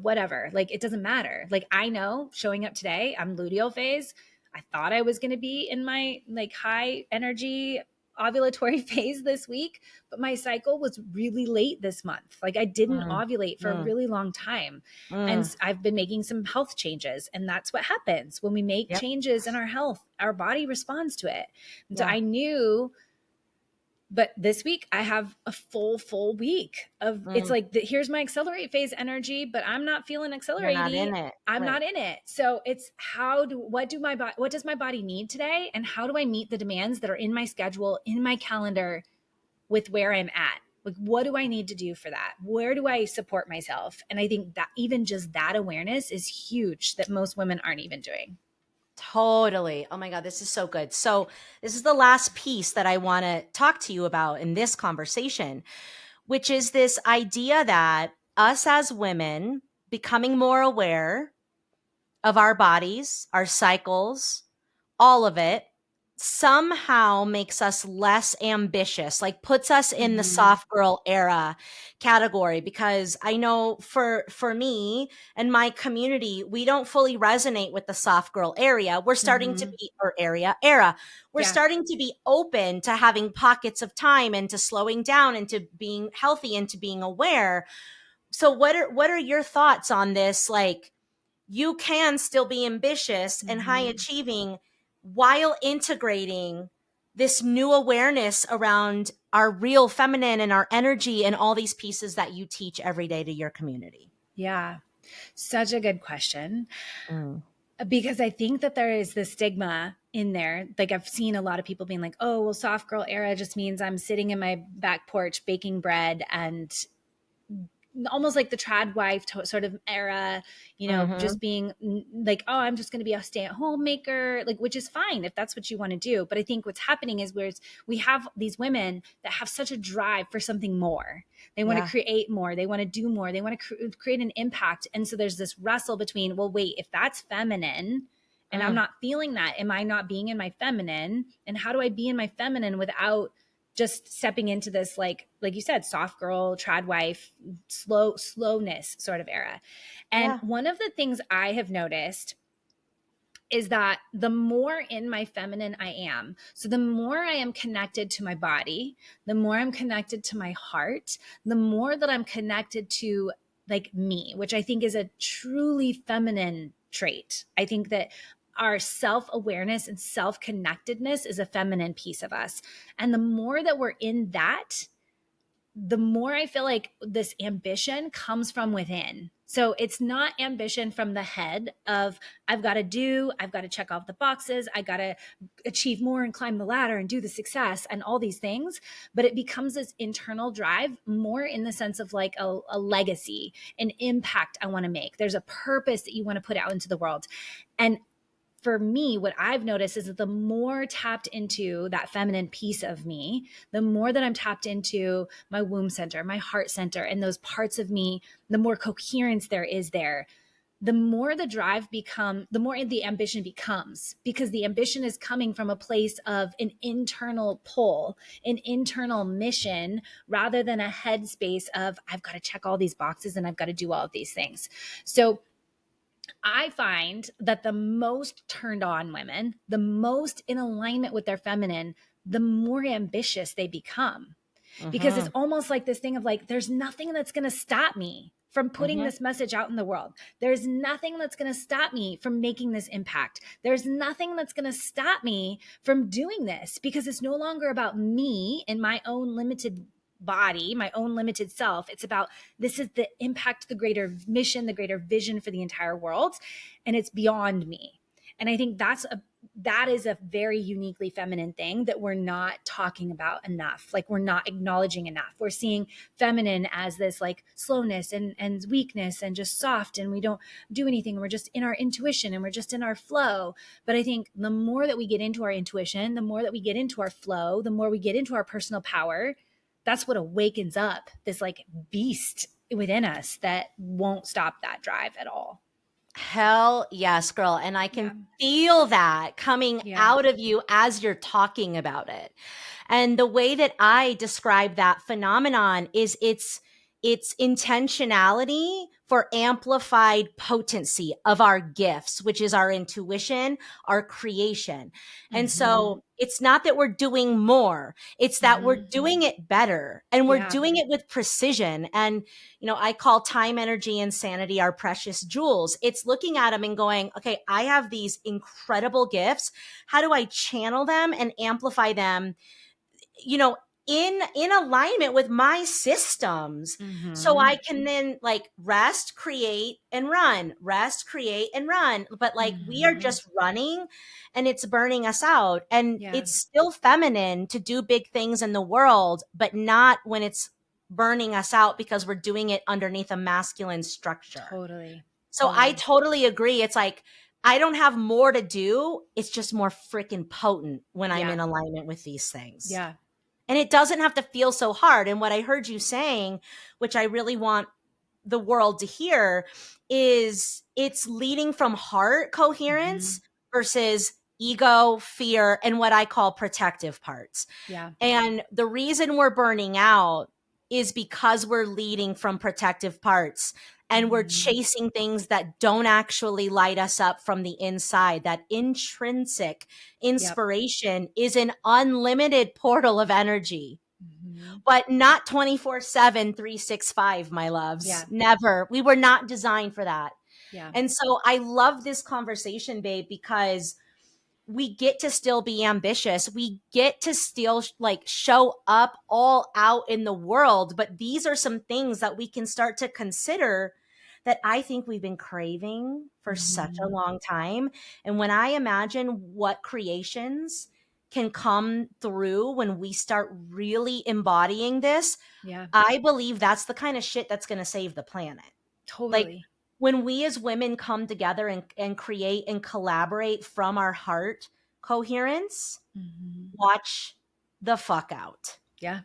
whatever. Like it doesn't matter. Like I know showing up today, I'm luteal phase. I thought I was going to be in my like high energy ovulatory phase this week, but my cycle was really late this month. Like I didn't Mm, ovulate for a mm, really long time. And mm. I've been making some health changes. And that's what happens when we make Yep. changes in our health, our body responds to it. And so Yeah. I knew, but this week I have a full week of, it's Mm. like here's my accelerate phase energy, but I'm not feeling You're not accelerating. in it. I'm not Right. in it. So it's what does my body need today, and how do I meet the demands that are in my schedule, in my calendar, with where I'm at? Like, what do I need to do for that? Where do I support myself? And I think that even just that awareness is huge, that most women aren't even doing. Totally. Oh my God, this is so good. So, this is the last piece that I want to talk to you about in this conversation, which is this idea that us as women becoming more aware of our bodies, our cycles, all of it somehow makes us less ambitious, like puts us in the Mm-hmm. soft girl era category. Because I know for me and my community, we don't fully resonate with the soft girl area. We're starting to Mm-hmm. be, or era, we're Yeah. starting to be open to having pockets of time and to slowing down and to being healthy and to being aware. So what are your thoughts on this? Like, you can still be ambitious and high Mm-hmm. achieving while integrating this new awareness around our real feminine and our energy and all these pieces that you teach every day to your community. Yeah. Such a good question. Mm. Because I think that there is this stigma in there. Like I've seen a lot of people being like, oh, well, soft girl era just means I'm sitting in my back porch baking bread, and almost like the trad wife sort of era, Mm-hmm. just being like, oh, I'm just going to be a stay-at-home maker, like, which is fine if that's what you want to do. But I think what's happening is where we have these women that have such a drive for something more. They want to Yeah. create more, they want to do more, they want to create an impact. And so there's this wrestle between, well, wait, if that's feminine and I'm Mm. not feeling that, am I not being in my feminine? And how do I be in my feminine without just stepping into this, like you said, soft girl, trad wife, slowness sort of era? And Yeah. one of the things I have noticed is that the more in my feminine I am, so the more I am connected to my body, the more I'm connected to my heart, the more that I'm connected to like me, which I think is a truly feminine trait. I think that our self-awareness and self-connectedness is a feminine piece of us. And the more that we're in that, the more I feel like this ambition comes from within. So it's not ambition from the head of, I've got to check off the boxes, I got to achieve more and climb the ladder and do the success and all these things. But it becomes this internal drive more in the sense of like a legacy, an impact I want to make. There's a purpose that you want to put out into the world. And for me, what I've noticed is that the more tapped into that feminine piece of me, the more that I'm tapped into my womb center, my heart center, and those parts of me, the more coherence there is there, the more the more the ambition becomes, because the ambition is coming from a place of an internal pull, an internal mission, rather than a headspace of, I've got to check all these boxes and I've got to do all of these things. So I find that the most turned on women, the most in alignment with their feminine, the more ambitious they become. Because it's Mm-hmm. almost like this thing of like, there's nothing that's going to stop me from putting Mm-hmm. this message out in the world. There's nothing that's going to stop me from making this impact. There's nothing that's going to stop me from doing this, because it's no longer about me and my own limited body, my own limited self. It's about, this is the impact, the greater mission, the greater vision for the entire world. And it's beyond me. And I think that is a very uniquely feminine thing that we're not talking about enough. Like, we're not acknowledging enough. We're seeing feminine as this like slowness and weakness and just soft, and we don't do anything. We're just in our intuition and we're just in our flow. But I think the more that we get into our intuition, the more that we get into our flow, the more we get into our personal power, that's what awakens up this like beast within us that won't stop that drive at all. Hell yes, girl. And I can Yeah. feel that coming Yeah. out of you as you're talking about it. And the way that I describe that phenomenon is it's intentionality for amplified potency of our gifts, which is our intuition, our creation. And so it's not that we're doing more, it's that we're doing it better, and we're doing it with precision. And, I call time, energy, and sanity our precious jewels. It's looking at them and going, okay, I have these incredible gifts. How do I channel them and amplify them, in alignment with my systems, so I can then like rest, create, and run, rest, create, and run. But like we are just running and it's burning us out. And it's still feminine to do big things in the world, but not when it's burning us out because we're doing it underneath a masculine structure. Totally. So I totally agree. It's like, I don't have more to do. It's just more freaking potent when I'm in alignment with these things. Yeah. And it doesn't have to feel so hard. And what I heard you saying, which I really want the world to hear, is it's leading from heart coherence versus ego, fear, and what I call protective parts. Yeah. And the reason we're burning out is because we're leading from protective parts and we're chasing things that don't actually light us up from the inside. That intrinsic inspiration is an unlimited portal of energy, but not 24/7, 365, my loves. Yeah. Never. We were not designed for that. Yeah. And so I love this conversation, babe, because we get to still be ambitious. We get to still like show up all out in the world. But these are some things that we can start to consider that I think we've been craving for such a long time. And when I imagine what creations can come through when we start really embodying this, I believe that's the kind of shit that's going to save the planet. Totally. Like, when we as women come together and create and collaborate from our heart coherence, watch the fuck out. Yeah.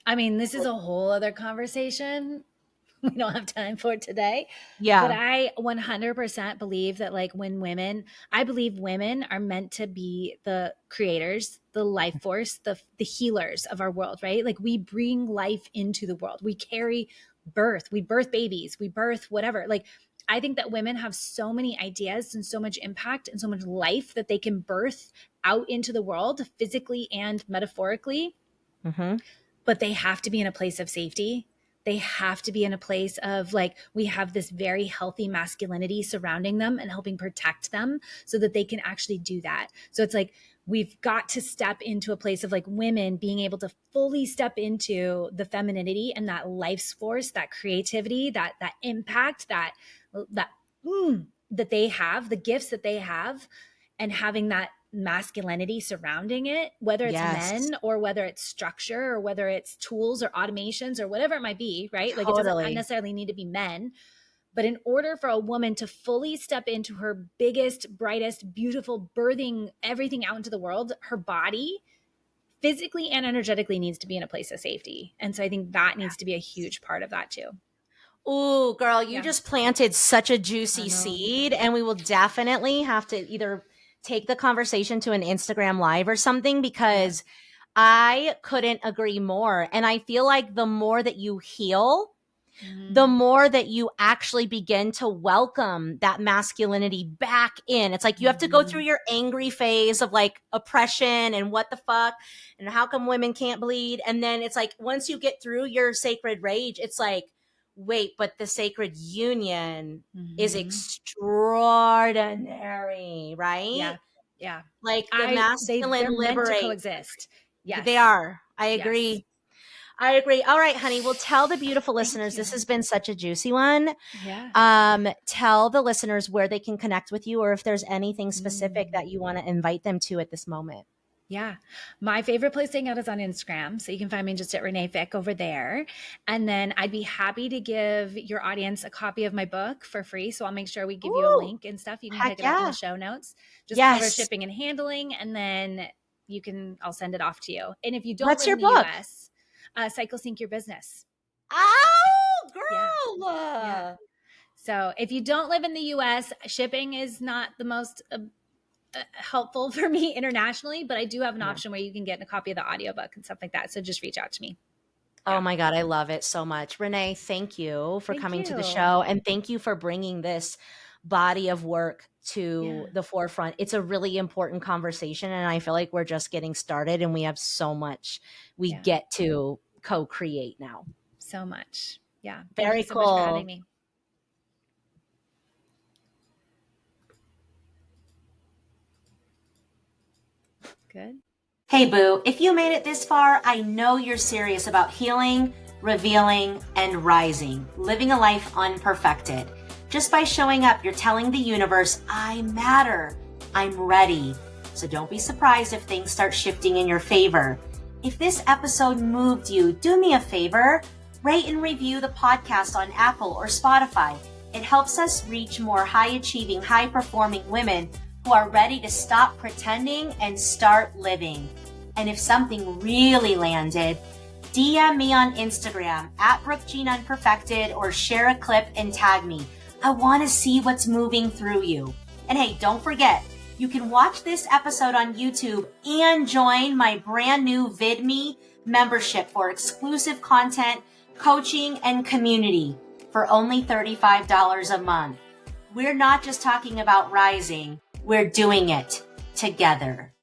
I mean, this is a whole other conversation we don't have time for today. Yeah. But I 100% believe that I believe women are meant to be the creators, the life force, the healers of our world, right? Like we bring life into the world. We carry birth, we birth babies, we birth whatever. Like I think that women have so many ideas and so much impact and so much life that they can birth out into the world physically and metaphorically. But they have to be in a place of safety. They have to be in a place of like, we have this very healthy masculinity surrounding them and helping protect them so that they can actually do that. So it's like, we've got to step into a place of like women being able to fully step into the femininity and that life's force, that creativity, that impact, that they have, the gifts that they have, and having that masculinity surrounding it, whether it's men or whether it's structure or whether it's tools or automations or whatever it might be, right? Like it doesn't necessarily need to be men. But in order for a woman to fully step into her biggest, brightest, beautiful, birthing everything out into the world, her body physically and energetically needs to be in a place of safety. And so I think that needs to be a huge part of that too. Ooh, girl, you just planted such a juicy seed, and we will definitely have to either take the conversation to an Instagram live or something, because I couldn't agree more. And I feel like the more that you heal, the more that you actually begin to welcome that masculinity back in. It's like you have to go through your angry phase of like oppression and what the fuck and how come women can't bleed. And then it's like once you get through your sacred rage, it's like, wait, but the sacred union is extraordinary, right? Yeah. Yeah. Like the masculine they're liberate. meant to coexist. Yes. They are. I agree. Yes. I agree. All right, honey. Well, tell the beautiful listeners, this has been such a juicy one. Yeah. Tell the listeners where they can connect with you, or if there's anything specific that you want to invite them to at this moment. Yeah. My favorite place to hang out is on Instagram. So you can find me just at Renae Fieck over there. And then I'd be happy to give your audience a copy of my book for free. So I'll make sure we give you a link and stuff. You can pick it up in the show notes. Just cover shipping and handling. And then I'll send it off to you. And if you don't live in the US, Cycle Sync Your Business. Oh, girl. Yeah. So if you don't live in the US, shipping is not the most helpful for me internationally, but I do have an option where you can get a copy of the audiobook and stuff like that. So just reach out to me. Oh my God, I love it so much. Renae, thank you for Thank coming to the you. show. And thank you for bringing this body of work to Yeah. the forefront. It's a really important conversation. And I feel like we're just getting started and we have so much we Yeah. get to co create now. So much. Yeah. Thank you Very so much for having cool. me. Good. Hey, boo, if you made it this far, I know you're serious about healing, revealing, and rising, living a life unperfected. Just by showing up, you're telling the universe, I matter, I'm ready. So don't be surprised if things start shifting in your favor. If this episode moved you, do me a favor, rate and review the podcast on Apple or Spotify. It helps us reach more high-achieving, high-performing women who are ready to stop pretending and start living. And if something really landed, DM me on Instagram at BrookeJeanUnperfected or share a clip and tag me. I want to see what's moving through you. And hey, don't forget, you can watch this episode on YouTube and join my brand new VidMe membership for exclusive content, coaching, and community for only $35 a month. We're not just talking about rising, we're doing it together.